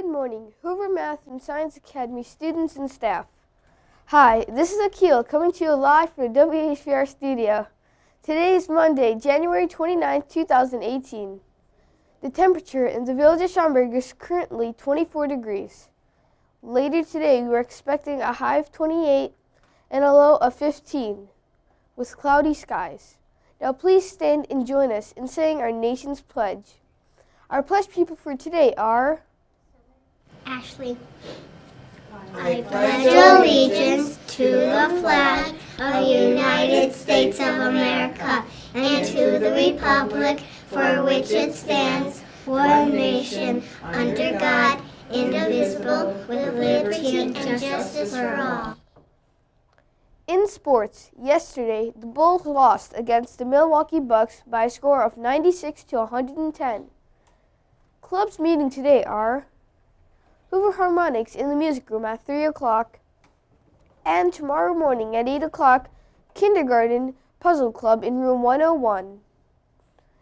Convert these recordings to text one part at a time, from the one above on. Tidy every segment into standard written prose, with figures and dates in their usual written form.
Good morning, Hoover Math and Science Academy students and staff. Hi, this is Akil coming to you live from the WHVR studio. Today is Monday, January 29, 2018. The temperature in the village of Schaumburg is currently 24 degrees. Later today, we are expecting a high of 28 and a low of 15 with cloudy skies. Now please stand and join us in saying our nation's pledge. Our pledge people for today are Ashley. I pledge allegiance to the flag of the United States of America and to the republic for which it stands, one nation, under God, indivisible, with liberty and justice for all. In sports, yesterday, the Bulls lost against the Milwaukee Bucks by a score of 96 to 110. Clubs meeting today are Hoover Harmonics in the music room at 3 o'clock, and tomorrow morning at 8 o'clock, Kindergarten Puzzle Club in room 101.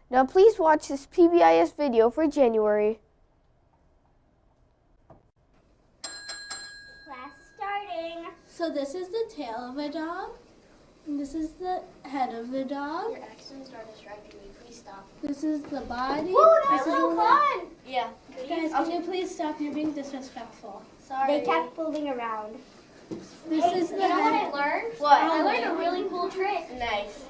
Now please watch this PBIS video for January. Class starting. So this is the tail of a dog, and this is the head of the dog. Your accents are distracting me. Please stop. This is the body. Woo, This that's is so the fun! Yeah. Guys, can you please stop? You're being disrespectful. Sorry. They kept moving around. This is the You know what I head. learned? What? I learned a really cool trick. Nice.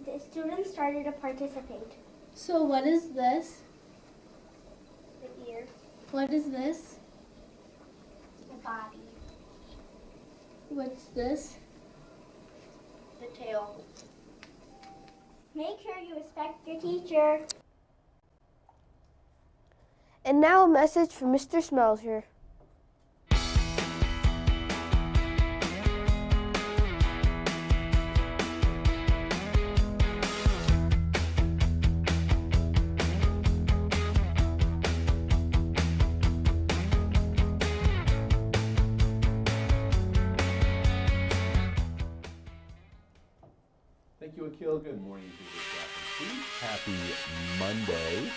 The students started to participate. So what is this? The ear, What is this? the body, What's this? the tail. Make sure you respect your teacher. And now a message from Mr. Smelser. Thank you, Akil. Good morning to you. Happy Monday.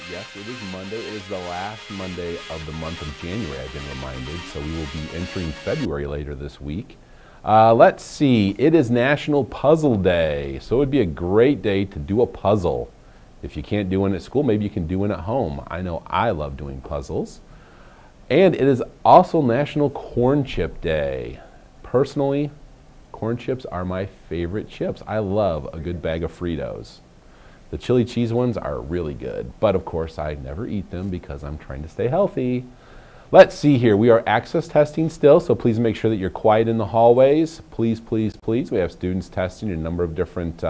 Yes, it is Monday. It is the last Monday of the month of January, I've been reminded. So we will be entering February later this week. Let's see. It is National Puzzle Day. So it would be a great day to do a puzzle. If you can't do one at school, maybe you can do one at home. I know I love doing puzzles. And it is also National Corn Chip Day. Personally, corn chips are my favorite chips. I love a good bag of Fritos. The chili cheese ones are really good, but of course I never eat them because I'm trying to stay healthy. Let's see here. We are access testing still, so please make sure that you're quiet in the hallways. Please, please, please. We have students testing in a number of different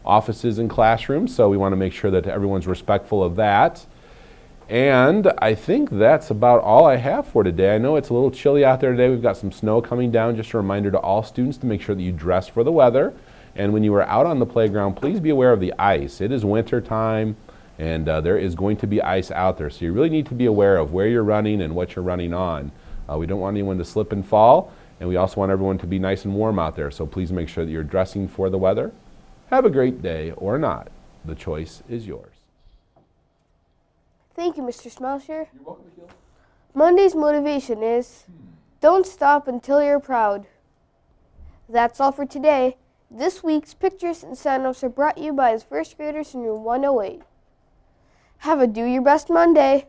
offices and classrooms, so we want to make sure that everyone's respectful of that. And I think that's about all I have for today. I know it's a little chilly out there today. We've got some snow coming down. Just a reminder to all students to make sure that you dress for the weather. And when you are out on the playground, please be aware of the ice. It is winter time, and there is going to be ice out there. So you really need to be aware of where you're running and what you're running on. We don't want anyone to slip and fall, and we also want everyone to be nice and warm out there. So please make sure that you're dressing for the weather. Have a great day or not. The choice is yours. Thank you, Mr. Smelser. You're welcome, Akil. Monday's motivation is, don't stop until you're proud. That's all for today. This week's pictures and sign-ups are brought to you by the first graders in room 108. Have a Do Your Best Monday.